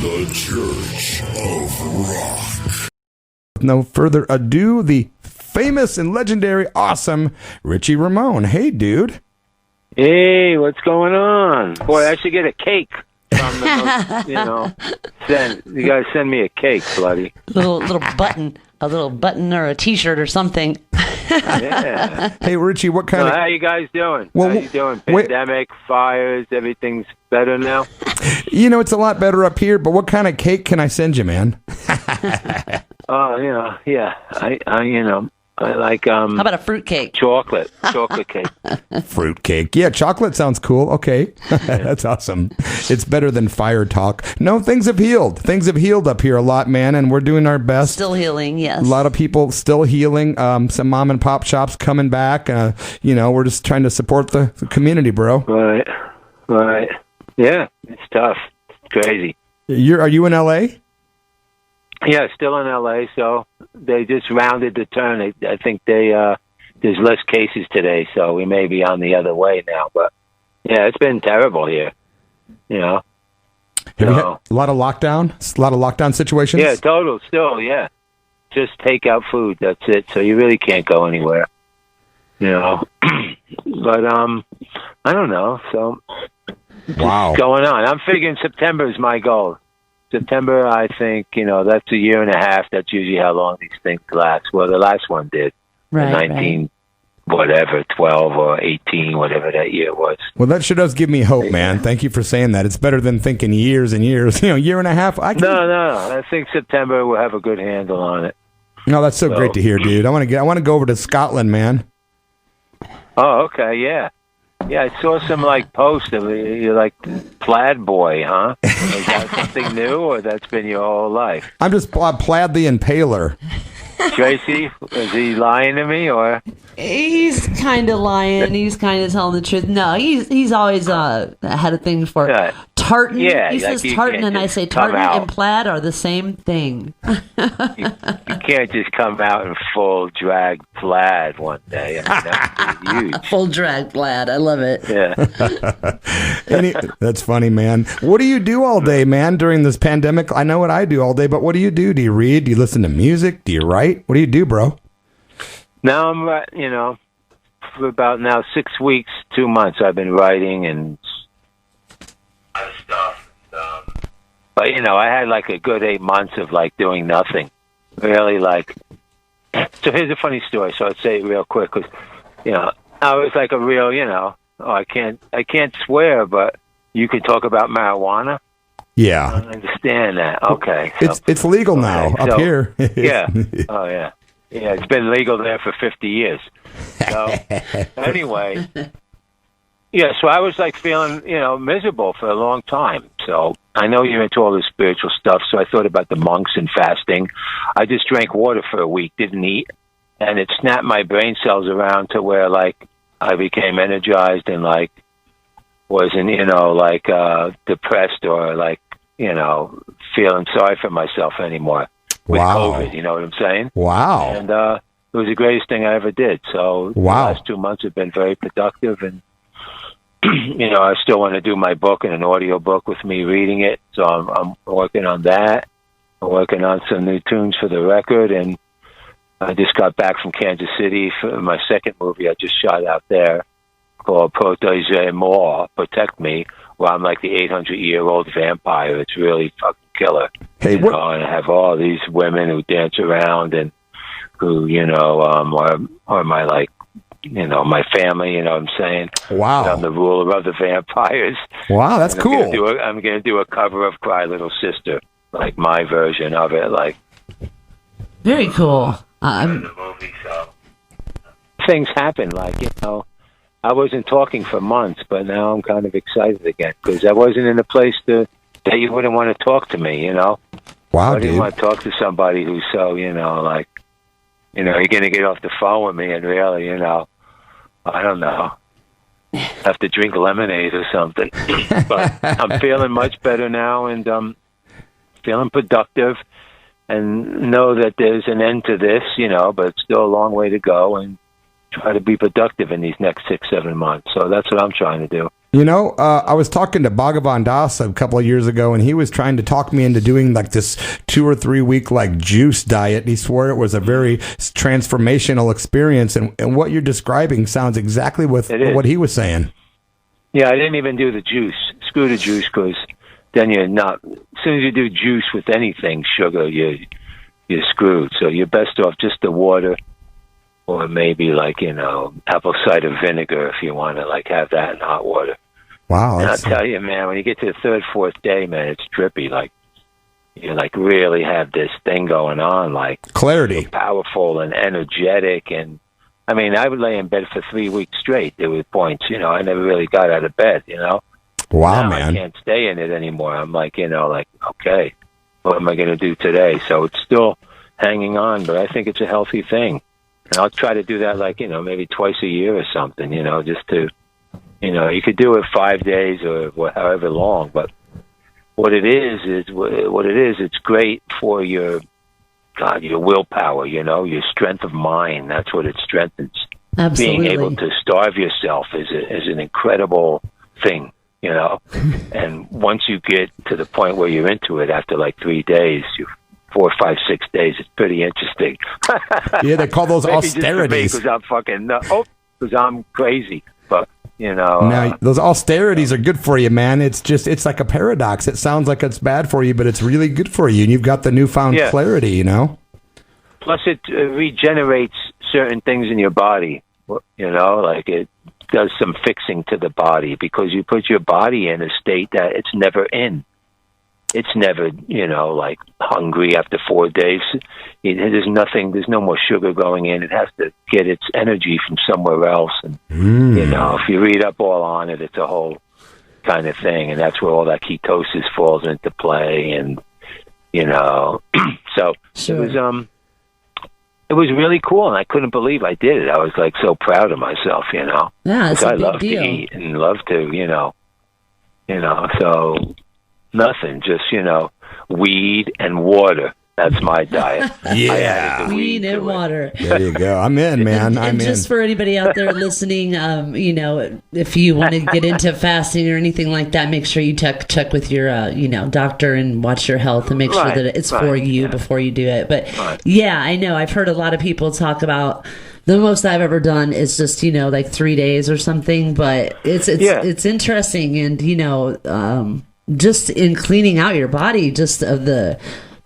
The Church of Rock. No further ado, the famous and legendary, awesome Richie Ramone. Hey, dude. Hey, what's going on? Boy, I should get a cake from the, you guys send me a cake, bloody. little button, a little button or a T-shirt or something. Yeah. Hey, Richie, what kind of... How you guys doing? Well, how you doing? Pandemic, fires, everything's better now? It's a lot better up here, but what kind of cake can I send you, man? Yeah. I like How about a fruit cake? chocolate cake. Fruit cake. Yeah, chocolate sounds cool. Okay. That's awesome. It's better than fire talk. No, things have healed. Things have healed up here a lot, man, and we're doing our best. Still healing, yes. A lot of people still healing. Some mom and pop shops coming back. We're just trying to support the community, bro. Right. Yeah, it's tough. It's crazy. Are you in L.A.? Yeah, still in L.A., so they just rounded the turn. I think there's less cases today, so we may be on the other way now. But, yeah, it's been terrible here, Have you had a lot of lockdown situations? Yeah, total, still, yeah. Just take out food, that's it. So you really can't go anywhere, But, I don't know, so... Wow. Going on. I'm figuring September is my goal. September, I think, that's a year and a half. That's usually how long these things last. Well, the last one did. Right, 12 or 18, whatever that year was. Well, that sure does give me hope, man. Thank you for saying that. It's better than thinking years and years. Year and a half. No. I think September we'll have a good handle on it. No, that's so great to hear, dude. I want to go over to Scotland, man. Oh, okay, yeah. Yeah, I saw some posts of you're like Plaid Boy, huh? Is that something new, or that's been your whole life? I'm just Plaid the Impaler. Tracy, is he lying to me, or? He's kind of lying. He's kind of telling the truth. No, he's always had a thing for tartan. Yeah, he says tartan, and I say tartan and plaid are the same thing. You can't just come out in full drag plaid one day. I mean, that's huge. Full drag plaid. I love it. Yeah. That's funny, man. What do you do all day, man, during this pandemic? I know what I do all day, but what do you do? Do you read? Do you listen to music? Do you write? What do you do, bro? Now I'm, for about now 6 weeks, 2 months, I've been writing and stuff. But, I had a good 8 months of doing nothing. Really so here's a funny story. So I'll say it real quick because, I was a real, I can't swear, but you can talk about marijuana. Yeah. I don't understand that. Okay. So, it's legal now up here. Yeah. Oh, yeah. Yeah, it's been legal there for 50 years. So, anyway, yeah, so I was feeling, miserable for a long time. So I know you're into all this spiritual stuff, so I thought about the monks and fasting. I just drank water for a week, didn't eat, and it snapped my brain cells around to where, I became energized and, wasn't, depressed or, feeling sorry for myself anymore. With COVID, you know what I'm saying? Wow. And it was the greatest thing I ever did. So the last 2 months have been very productive. And, I still want to do my book and an audio book with me reading it. So I'm working on that. I'm working on some new tunes for the record. And I just got back from Kansas City for my second movie I just shot out there called Protégez Moi, Protect Me, where I'm the 800-year-old vampire. It's really fucking killer. Hey, and I have all these women who dance around and who, are my my family, you know what I'm saying? Wow. And I'm the ruler of the vampires. Wow, that's cool. I'm going to do a cover of Cry Little Sister, my version of it, Very cool. in the movie, so. Things happen, I wasn't talking for months, but now I'm kind of excited again because I wasn't in a place that you wouldn't want to talk to me, Wow, I didn't want to talk to somebody who's so, you're going to get off the phone with me and really, I don't know, have to drink lemonade or something. But I'm feeling much better now and feeling productive and know that there's an end to this, but it's still a long way to go and try to be productive in these next 6-7 months. So that's what I'm trying to do. You know, I was talking to Bhagavan Das a couple of years ago, and he was trying to talk me into doing like this 2 or 3 week like juice diet. He swore it was a very transformational experience, and what you're describing sounds exactly with what he was saying. Yeah, I didn't even do the juice. Screw the juice, because then you're not. As soon as you do juice with anything, sugar, you're screwed. So you're best off just the water, or maybe like, you know, apple cider vinegar if you want to like have that in hot water. Wow. And I'll tell you, man, when you get to the third, fourth day, man, it's trippy. Like, you like really have this thing going on, like clarity, powerful and energetic. And I mean, I would lay in bed for 3 weeks straight. There were points, you know, I never really got out of bed, you know. Wow, now man. I can't stay in it anymore. I'm like, you know, like, okay, what am I going to do today? So it's still hanging on, but I think it's a healthy thing. And I'll try to do that, like, you know, maybe twice a year or something, you know, just to, you know, you could do it 5 days or however long, but what it is, it's great for your willpower, you know, your strength of mind. That's what it strengthens. Absolutely. Being able to starve yourself is an incredible thing, you know, and once you get to the point where you're into it after like 3 days, 4, 5, 6 days, it's pretty interesting. Yeah, they call those Maybe austerities. Because I'm fucking, because I'm crazy. But, you know. Now, those austerities are good for you, man. It's like a paradox. It sounds like it's bad for you, but it's really good for you. And you've got the newfound clarity, you know? Plus, it regenerates certain things in your body, you know, like it does some fixing to the body because you put your body in a state that it's never in. It's never, you know, like hungry after 4 days. There's no more sugar going in. It has to get its energy from somewhere else. And, you know, if you read up all on it, it's a whole kind of thing. And that's where all that ketosis falls into play. And, you know, so sure. it was really cool. And I couldn't believe I did it. I was like so proud of myself, you know. Yeah, it's a I big love deal. to eat and love to, you know, so nothing, just, you know, weed and water. That's my diet. Yeah. Weed and water. There you go. I'm in, man. I'm in. Just for anybody out there listening, you know, if you want to get into fasting or anything like that, make sure you check with your, you know, doctor and watch your health and make sure that it's for you before you do it. But yeah, I know I've heard a lot of people talk about. The most I've ever done is just, you know, like 3 days or something. But it's interesting, and you know, just in cleaning out your body, just of the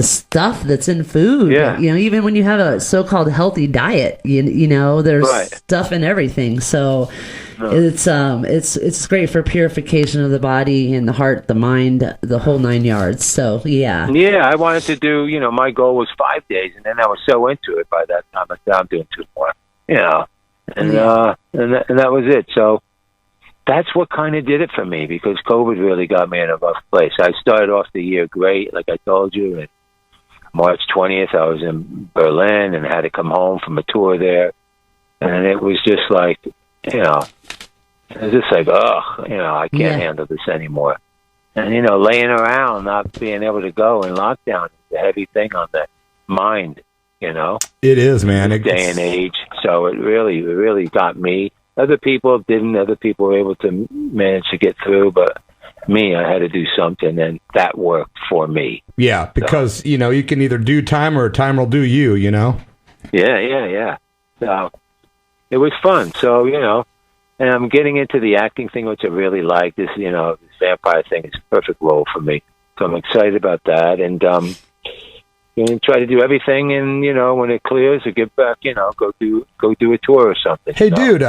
stuff that's in food. Yeah. You know, even when you have a so-called healthy diet, you know, there's stuff in everything. So it's great for purification of the body and the heart, the mind, the whole 9 yards. So yeah. Yeah, I wanted to do, you know, my goal was 5 days, and then I was so into it by that time I said I'm doing 2 more. You know, and that was it. So that's what kind of did it for me, because COVID really got me in a rough place. I started off the year great, like I told you, and March 20th, I was in Berlin and had to come home from a tour there. And it was just like, you know, it was just like, you know, I can't handle this anymore. And, you know, laying around, not being able to go in lockdown is a heavy thing on the mind, you know. It is, man. This day and age. So it really got me. Other people didn't. Other people were able to manage to get through, but me, I had to do something, and that worked for me. Yeah, because, you know, you can either do time or time will do you, you know? Yeah. So it was fun. So, you know, and I'm getting into the acting thing, which I really like. This, you know, this vampire thing is a perfect role for me. So I'm excited about that. And, you know, try to do everything, and, you know, when it clears, I get back, you know, go do a tour or something. Hey, dude,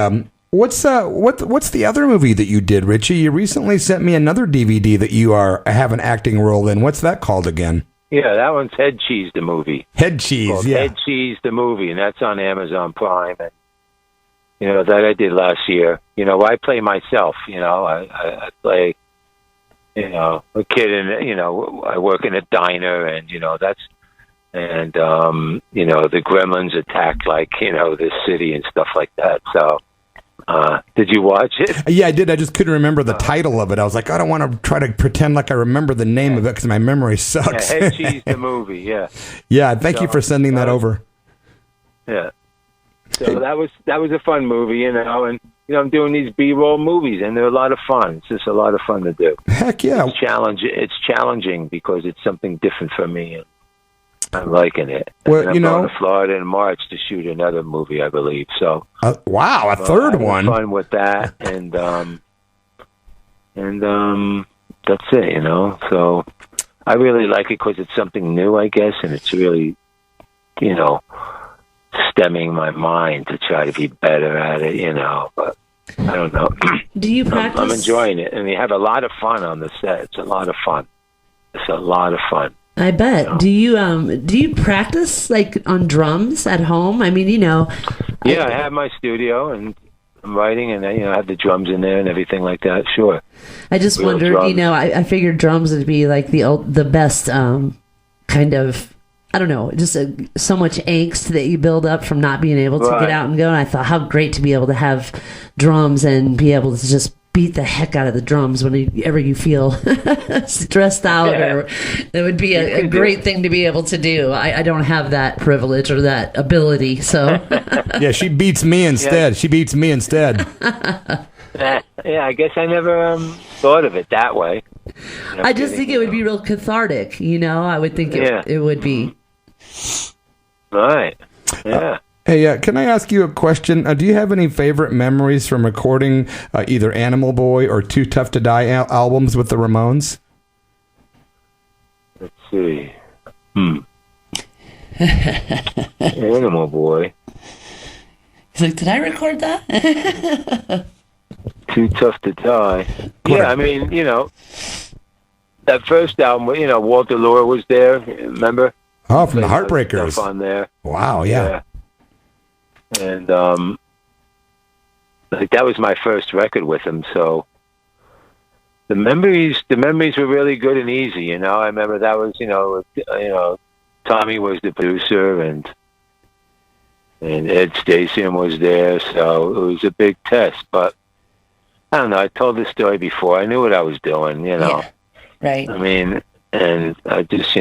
what's the other movie that you did, Richie? You recently sent me another DVD that you have an acting role in. What's that called again? Yeah, that one's Head Cheese, the movie. Head Cheese, yeah. Head Cheese, the movie, and that's on Amazon Prime. And, you know, that I did last year. You know, I play myself, you know. I play, you know, a kid, and, you know, I work in a diner, and, you know, and, you know, the gremlins attack, like, you know, this city and stuff like that. So, did you watch it? Yeah, I did. I just couldn't remember the title of it. I was like, I don't want to try to pretend like I remember the name of it because my memory sucks. Yeah, Head Cheese, the movie, yeah. Yeah, thank you for sending that over. Yeah. So that was a fun movie, you know, and I'm doing these B-roll movies, and they're a lot of fun. It's just a lot of fun to do. Heck yeah. It's challenging because it's something different for me, and I'm liking it. Well, I'm going to Florida in March to shoot another movie, I believe. So wow, a third one. Fun with that, and that's it. So I really like it because it's something new, I guess, and it's really, stemming my mind to try to be better at it. But I don't know. Do you practice? I'm enjoying it, and we have a lot of fun on the set. It's a lot of fun. I bet. Do you practice like on drums at home? I mean, Yeah, I have my studio and I'm writing, and I have the drums in there and everything like that. Sure. I just wondered. Drums. I figured drums would be like the best kind of. I don't know, just so much angst that you build up from not being able to get out and go. And I thought, how great to be able to have drums and be able to just beat the heck out of the drums whenever you feel stressed out. Yeah. Or it would be a great thing to be able to do. I don't have that privilege or that ability. So yeah, she beats me instead. Yeah. She beats me instead. Yeah, I guess I never thought of it that way. I just think it would be real cathartic. I would think it would be. Right. Yeah. Hey, can I ask you a question? Do you have any favorite memories from recording either Animal Boy or Too Tough to Die albums with the Ramones? Let's see. Animal Boy. He's like, did I record that? Too Tough to Die. Yeah, I mean, that first album, Walter Lure was there, remember? Oh, from the Heartbreakers. Stuff on there. Wow, yeah. And that was my first record with him, so the memories were really good and easy. I remember that was Tommy was the producer and Ed Stasium was there, so it was a big test. But I don't know. I told this story before. I knew what I was doing. Yeah, right. I mean, and I just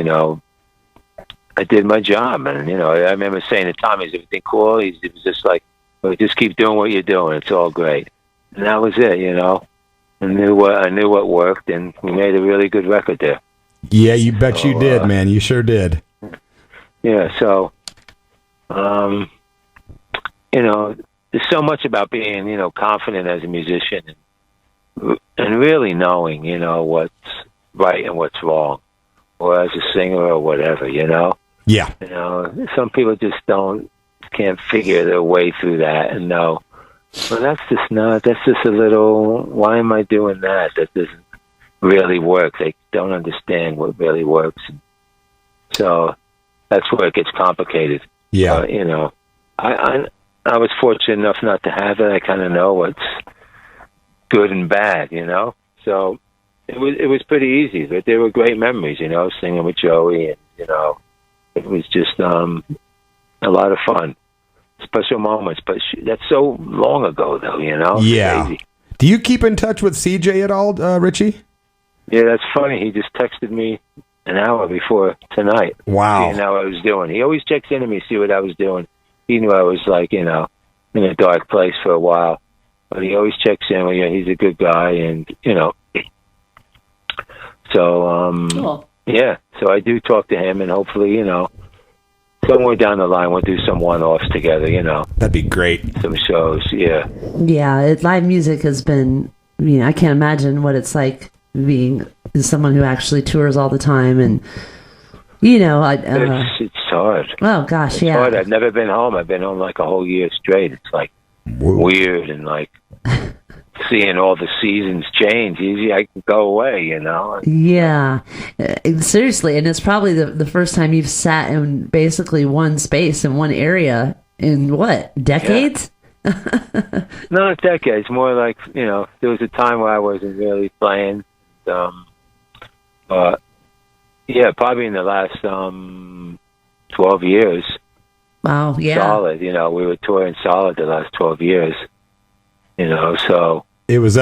I did my job, and I remember saying to Tommy, "Is everything cool?" He was just like, "Well, just keep doing what you're doing. It's all great." And that was it. I knew what worked, and we made a really good record there. Yeah, you bet you did, man. You sure did. Yeah. So, there's so much about being, confident as a musician, and really knowing, what's right and what's wrong, or as a singer or whatever, Yeah. Some people just can't figure their way through that and know, well, that's just a little, why am I doing that? That doesn't really work. They don't understand what really works. So that's where it gets complicated. Yeah. I was fortunate enough not to have it. I kind of know what's good and bad, So it was pretty easy, but they were great memories, singing with Joey, and it was just a lot of fun, special moments. But that's so long ago, though, Yeah. Crazy. Do you keep in touch with CJ at all, Richie? Yeah, that's funny. He just texted me an hour before tonight. Wow. Seeing how I was doing. He always checks in to me, see what I was doing. He knew I was in a dark place for a while, but he always checks in. Well, he's a good guy, and so cool. Yeah. So I do talk to him, and hopefully, somewhere down the line we'll do some one-offs together. That'd be great. Some shows. Yeah. Yeah, live music has been. I can't imagine what it's like being someone who actually tours all the time, and it's hard. Oh gosh, it's hard. I've never been home. I've been home like a whole year straight. It's like weird, and like seeing all the seasons change. Easy, I can go away. Yeah, seriously, and it's probably the first time you've sat in basically one space in one area in what, decades? Yeah. Not decades. More like there was a time where I wasn't really playing. But yeah, probably in the last 12 years. Wow, yeah. Solid, we were touring solid the last 12 years. So it was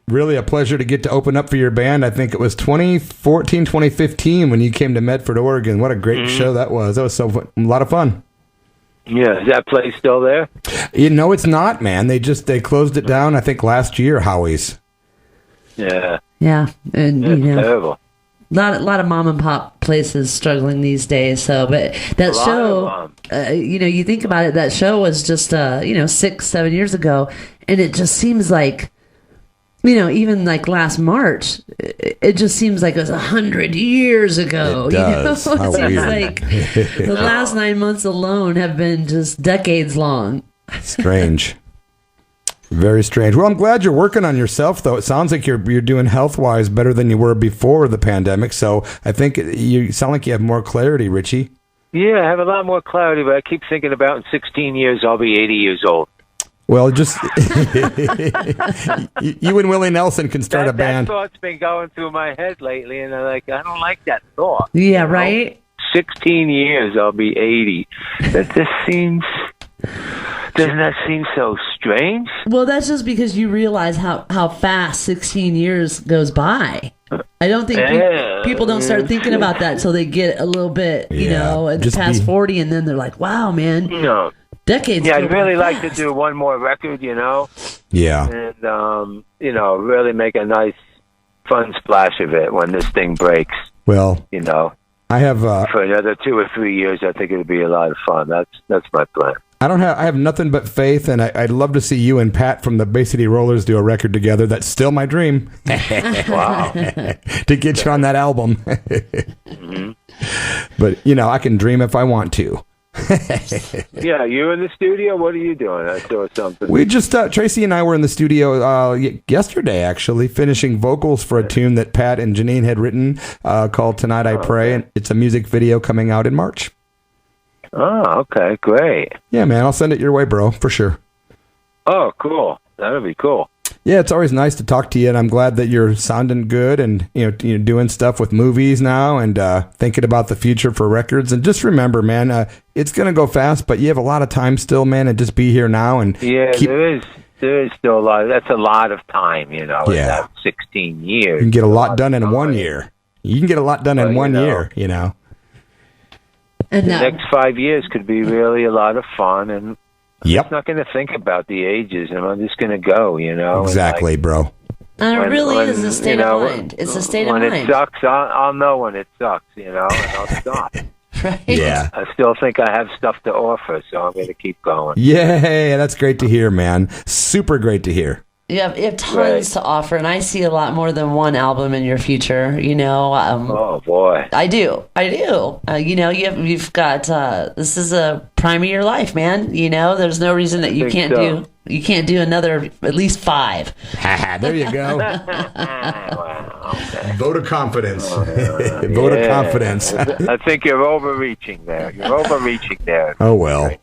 really a pleasure to get to open up for your band. I think it was 2014, 2015 when you came to Medford, Oregon. What a great show that was. That was a lot of fun. Yeah, is that place still there? It's not, man. They closed it down, I think, last year, Howie's. Yeah. Yeah, and It's terrible. a lot of mom and pop places struggling these days. So, but that show, you think about it, that show was just 6-7 years ago, and it just seems like, even like last March, it just seems like it was 100 years ago. It does. It How seems weird. like the last 9 months alone have been just decades long. Strange. Very strange. Well, I'm glad you're working on yourself, though. It sounds like you're doing health-wise better than you were before the pandemic. So I think you sound like you have more clarity, Richie. Yeah, I have a lot more clarity, but I keep thinking about in 16 years I'll be 80 years old. Well, just you and Willie Nelson can start a band. That thought's been going through my head lately, and I don't like that thought. Yeah, right? 16 years I'll be 80. That just seems... Doesn't that seem so strange? Well, that's just because you realize how fast 16 years goes by. I don't think people don't start thinking about that until they get a little bit, past 40, and then they're like, wow, man. Decades. Yeah, I'd really like to do one more record, Yeah. And, really make a nice, fun splash of it when this thing breaks. Well, I have... for another 2 or 3 years, I think it would be a lot of fun. That's my plan. I have nothing but faith, and I'd love to see you and Pat from the Bay City Rollers do a record together. That's still my dream. Wow. To get you on that album. Mm-hmm. But, I can dream if I want to. Yeah, you in the studio? What are you doing? I saw something. We just, Tracy and I were in the studio yesterday, actually, finishing vocals for a tune that Pat and Janine had written called Tonight I Pray, and it's a music video coming out in March. Oh, okay, great. Yeah, man, I'll send it your way, bro, for sure. Oh, cool. That'll be cool. Yeah, it's always nice to talk to you, and I'm glad that you're sounding good and you're doing stuff with movies now and thinking about the future for records. And just remember, man, it's gonna go fast, but you have a lot of time still, man, and just be here now and there is still a lot. That's a lot of time, That 16 years. You can get a lot done in 1 year. You can get a lot done in 1 year, And the next 5 years could be really a lot of fun, and I'm just not going to think about the ages, and I'm just going to go, Exactly, bro. And it really is a state of mind. It's a state of mind. When it sucks, I'll know when it sucks, and I'll stop. Right? Yeah. I still think I have stuff to offer, so I'm going to keep going. Yeah, that's great to hear, man. Super great to hear. You have tons to offer, and I see a lot more than one album in your future. Oh boy, I do. You've got this is a prime of your life, man. There's no reason that you can't do another at least 5. There you go. Wow, okay. Vote of confidence. Vote of confidence. I think you're overreaching there. Oh well.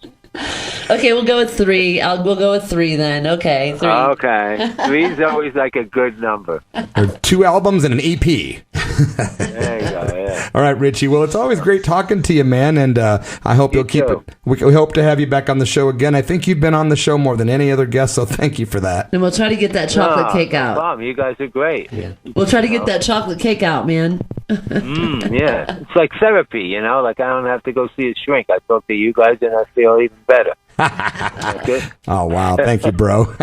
Okay, we'll go with 3. We'll go with 3 then. Okay, 3. Okay, 3 is always like a good number. There are 2 albums and an EP. There you go. Yeah. All right, Richie. Well, it's always great talking to you, man, and I hope you'll keep it. We hope to have you back on the show again. I think you've been on the show more than any other guest, so thank you for that. And we'll try to get that chocolate cake out. Mom, you guys are great. Yeah. We'll try to get that chocolate cake out, man. Yeah, it's like therapy, Like I don't have to go see a shrink. I talk to you guys, and I feel even better. Oh wow! Thank you, bro.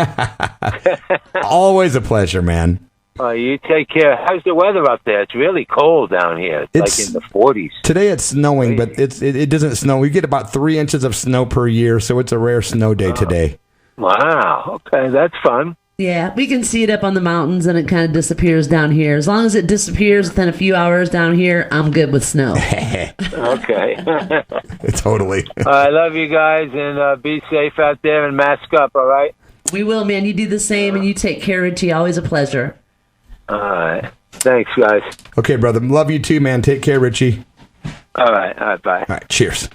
Always a pleasure, man. You take care. How's the weather up there? It's really cold down here. It's like in the 40s. Today it's snowing, but it doesn't snow. We get about 3 inches of snow per year, so it's a rare snow day today. Wow. Okay, that's fun. Yeah, we can see it up on the mountains, and it kind of disappears down here. As long as it disappears within a few hours down here, I'm good with snow. Okay. Totally. I love you guys, and be safe out there and mask up, all right? We will, man. You do the same, and you take care, Richie. Always a pleasure. All right. Thanks, guys. Okay, brother. Love you too, man. Take care, Richie. All right. Bye. All right. Cheers.